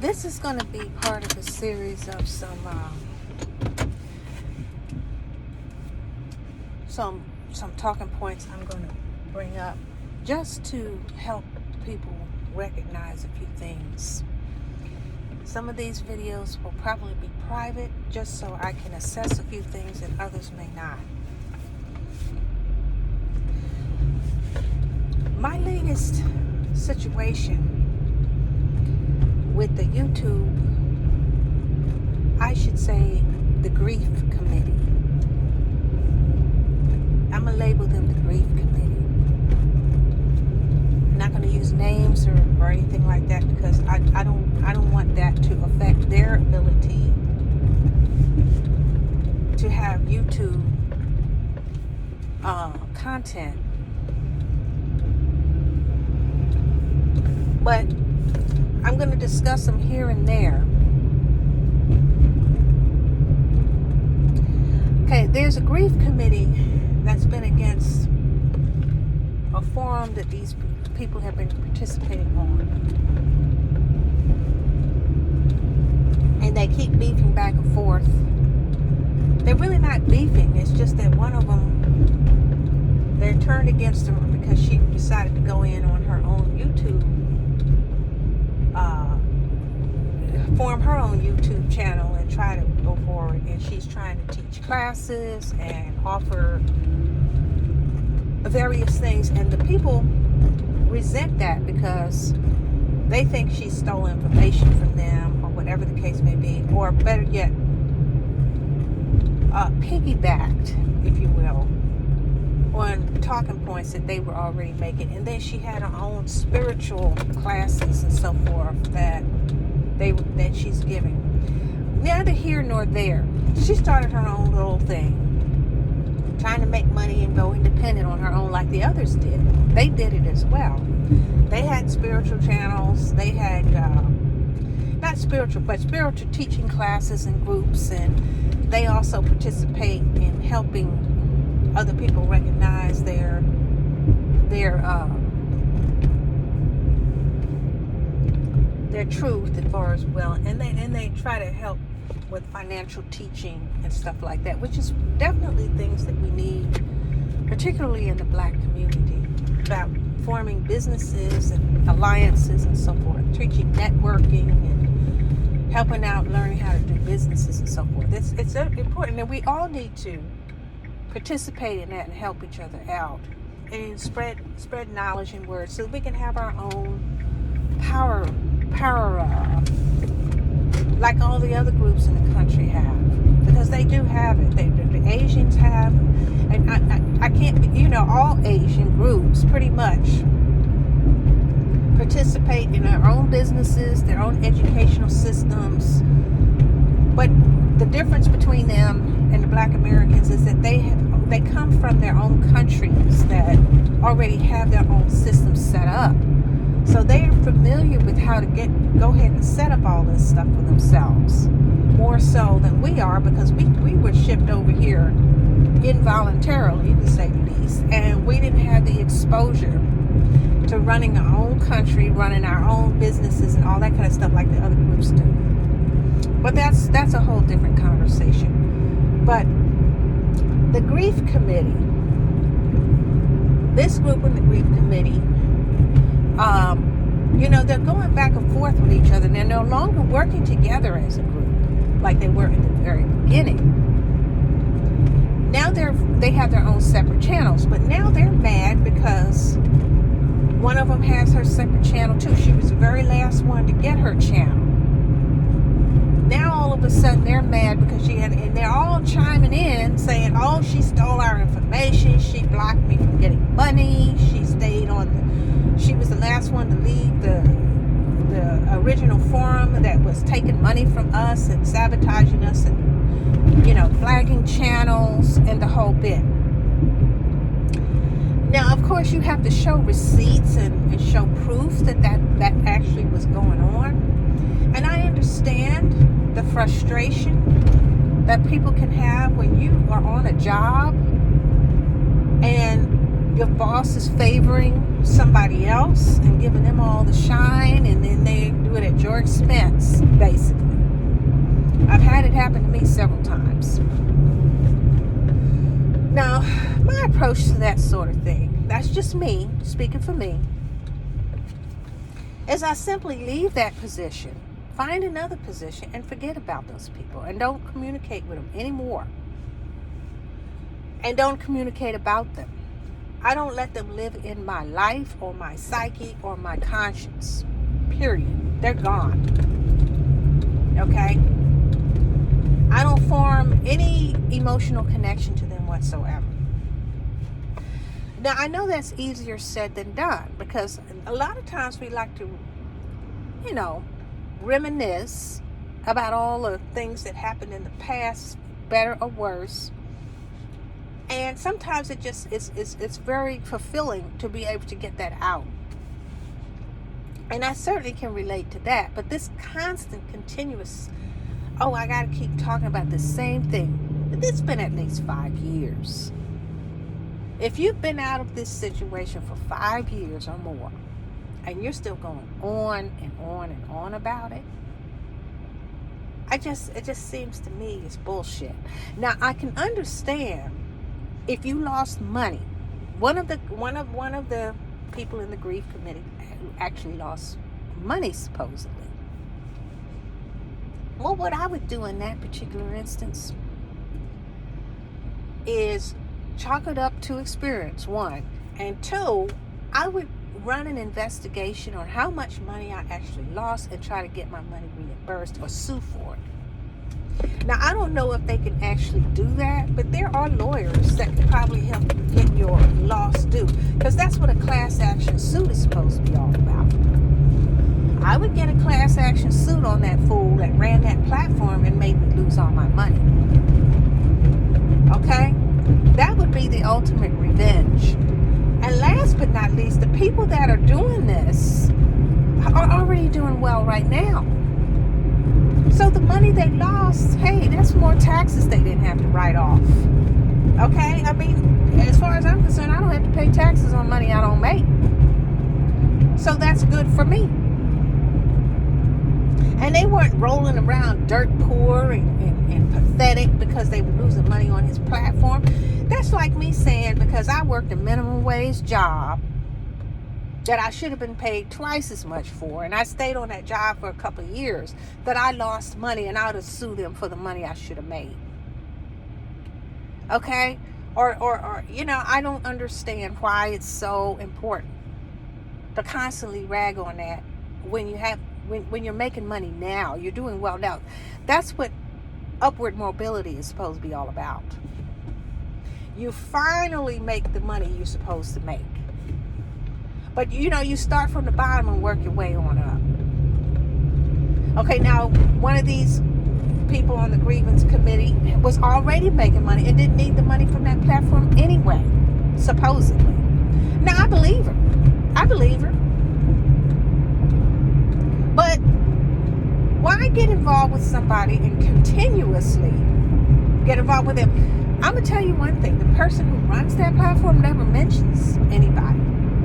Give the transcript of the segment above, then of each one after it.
This is going to be part of a series of some talking points I'm going to bring up just to help people recognize a few things. Some of these videos will probably be private just so I can assess a few things that others may not. My latest situation with the YouTube, I should say the grief committee. I'm going to label them the grief committee. I'm not going to use names or anything like that because I don't want that to affect their ability to have YouTube content. But I'm going to discuss them here and there. Okay, there's a grief committee that's been against a forum that these people have been participating on. And they keep beefing back and forth. They're really not beefing. It's just that one of them, they're turned against her because she decided to go in on her own YouTube, form her own YouTube channel and try to go forward. And she's trying to teach classes and offer various things. And the people resent that because they think she stole information from them or whatever the case may be. Or better yet, piggybacked, if you will, on talking points that they were already making. And then she had her own spiritual classes and so forth that she's giving. Neither here nor there. She started her own little thing, trying to make money and go independent on her own like the others did. They did it as well. They had spiritual channels. They had not spiritual, but spiritual teaching classes and groups, and they also participate in helping other people recognize their truth as far as well, and they try to help with financial teaching and stuff like that, which is definitely things that we need, particularly in the Black community, about forming businesses and alliances and so forth, teaching networking and helping out, learning how to do businesses and so forth. It's important, and we all need to participate in that and help each other out and spread knowledge and words so that we can have our own power like all the other groups in the country have, because they do have it. The Asians have, and I can't, all Asian groups pretty much participate in their own businesses, their own educational systems. But the difference between them and the Black Americans is that they come from their own countries that already have their own systems set up. So they're familiar with how to go ahead and set up all this stuff for themselves, more so than we are, because we were shipped over here involuntarily, to say the least, and we didn't have the exposure to running our own country, running our own businesses, and all that kind of stuff like the other groups do. But that's a whole different conversation. But the grief committee, this group in the grief committee, they're going back and forth with each other. They're no longer working together as a group like they were in the very beginning. Now they have their own separate channels, but now they're mad because one of them has her separate channel too. She was the very last one to get her channel. Now all of a sudden they're mad because and they're all chiming in saying, oh, she stole our information, she blocked me from getting money, she was the last one to leave the original forum that was taking money from us and sabotaging us and flagging channels and the whole bit. Now, of course, you have to show receipts and show proof that actually was going on. And I understand the frustration that people can have when you are on a job and your boss is favoring somebody else and giving them all the shine, and then they do it at your expense. approach to that sort of thing, that's just me, speaking for me, is I simply leave that position, find another position, and forget about those people, and don't communicate with them anymore. And don't communicate about them. I don't let them live in my life or my psyche or my conscience. Period. They're gone. Okay? I don't form any emotional connection to them whatsoever. Now, I know that's easier said than done, because a lot of times we like to, reminisce about all the things that happened in the past, better or worse. And sometimes it just it's very fulfilling to be able to get that out. And I certainly can relate to that. But this constant, continuous, I got to keep talking about the same thing. It's been at least 5 years. If you've been out of this situation for 5 years or more, and you're still going on and on and on about it, it just seems to me it's bullshit. Now, I can understand if you lost money. One of the people in the grief committee who actually lost money, supposedly. Well, what I would do in that particular instance is chalk it up to experience, one. And two, I would run an investigation on how much money I actually lost and try to get my money reimbursed or sue for it. Now, I don't know if they can actually do that, but there are lawyers that can probably help you get your loss due, because that's what a class action suit is supposed to be all about. I would get a class action suit on that fool that ran that platform and made me lose all my money. Okay? That would be the ultimate revenge. And last but not least, the people that are doing this are already doing well right now. So the money they lost, hey, that's more taxes they didn't have to write off. Okay? I mean, as far as I'm concerned, I don't have to pay taxes on money I don't make. So that's good for me. And they weren't rolling around dirt poor and pathetic because they were losing money on his platform. That's like me saying, because I worked a minimum wage job that I should have been paid twice as much for, and I stayed on that job for a couple of years, that I lost money and I would have sued them for the money I should have made. Okay? Or I don't understand why it's so important to constantly rag on that when you're making money now, you're doing well now. That's what upward mobility is supposed to be all about. You finally make the money you're supposed to make. But you start from the bottom and work your way on up. Okay, now one of these people on the grievance committee was already making money and didn't need the money from that platform anyway, supposedly. Now, I believe her. But why get involved with somebody and continuously get involved with them? I'm going to tell you one thing. The person who runs that platform never mentions anybody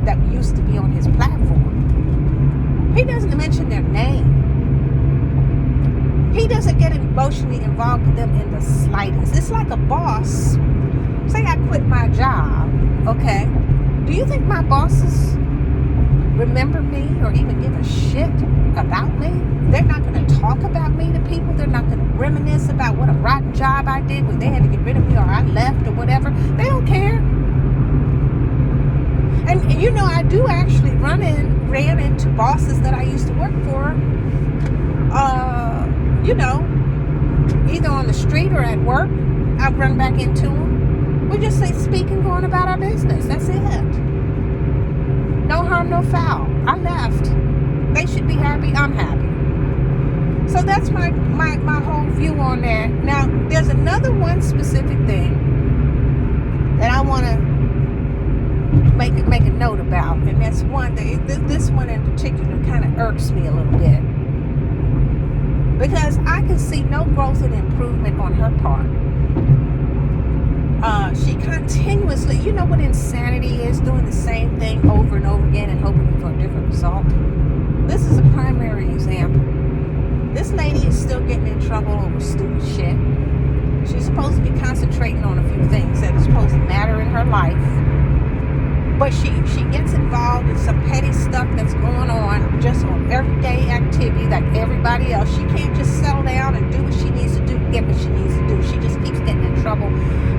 that used to be on his platform. He doesn't mention their name. He doesn't get emotionally involved with them in the slightest. It's like a boss. Say I quit my job, okay? Do you think my bosses remember me or even give a shit about me? They're not going to talk about me to people. They're not going to reminisce about what a rotten job I did when they had to get rid of me or I left or whatever. They don't care. And I do actually ran into bosses that I used to work for, either on the street or at work. I've run back into them. We just say speaking, going about our business. That's it. No harm, no foul. I left. They should be happy. I'm happy. So that's my whole view on that. Now, there's another one specific thing that I want to make a note about, and that's one that this one in particular kind of irks me a little bit, because I can see no growth and improvement on her part. She continuously, you know what insanity is? Doing the same thing over and over again and hoping for a different result. This is a primary example. This lady is still getting in trouble over stupid shit. She's supposed to be concentrating on a few things that are supposed to matter in her her life. But she gets involved in some petty stuff that's going on, just on everyday activity like everybody else. She can't just settle down and do what she needs to do, get what she needs to do. She just keeps getting in trouble,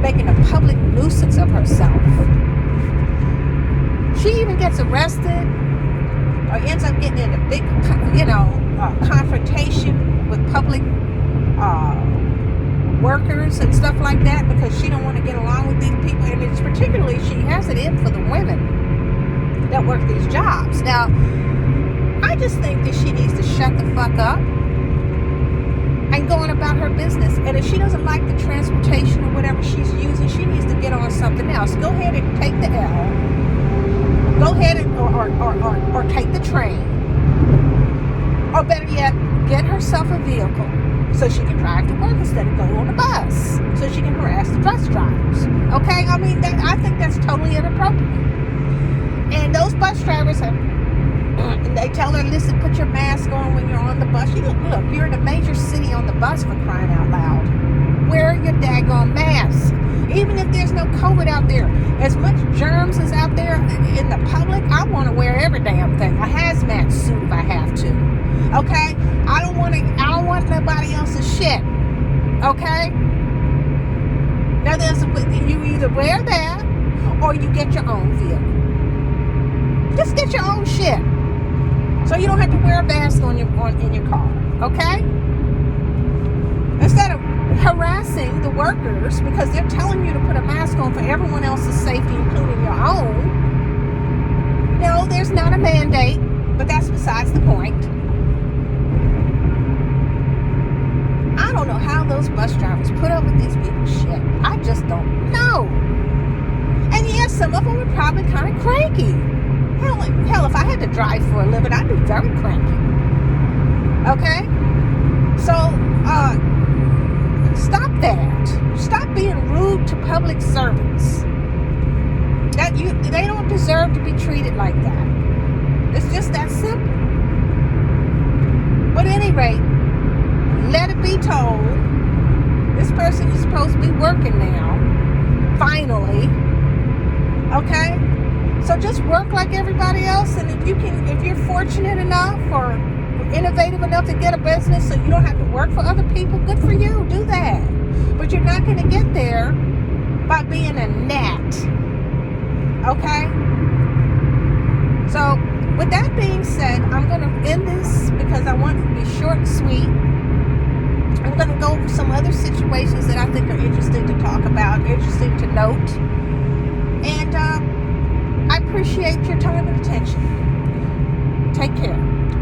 making a public nuisance of herself. She even gets arrested or ends up getting in a big, confrontation with public workers and stuff like that because she don't want to get along with these people. And it's particularly, she has it in for the women that work these jobs. Now, I just think that she needs to shut the fuck up and go on about her business. And if she doesn't like the transportation or whatever she's using, she needs to get on something else. Go ahead and take the L. Go ahead and or take the train. Or better yet, get herself a vehicle so she can drive to work instead of go on a bus, so she can harass the bus drivers. Okay? I mean, I think that's totally inappropriate. And those bus drivers they tell her, listen, put your mask on when you're on the bus. Look, you're in a major city on the bus, for crying out loud. Wear your daggone mask. Even if there's no COVID out there, as much germs as out there in the public, I want to wear every damn thing. A hazmat suit if I have to. Okay? I don't want nobody else's shit. Okay? Now you either wear that or you get your own vehicle. Just get your own shit. So you don't have to wear a mask in your car. Okay? Instead of harassing the workers because they're telling you to put a mask on for everyone else's safety, including your own. No, there's not a mandate, but that's besides the point. I don't know how those bus drivers put up with these people's shit. I just don't know. And yes, some of them are probably kind of cranky. Hell, if I had to drive for a living, I'd be very cranky. Okay? So, stop that. Stop being rude to public servants. They don't deserve to be treated like that. It's just that simple. But at any rate, let it be told, this person is supposed to be working now. Finally. Okay? So just work like everybody else, and if you're fortunate enough or innovative enough to get a business so you don't have to work for other people, good for you, do that. But you're not going to get there by being a gnat. Okay? So with that being said, I'm going to end this because I want it to be short and sweet. I'm going to go over some other situations that I think are interesting to talk about, interesting to note. And I appreciate your time and attention. Take care.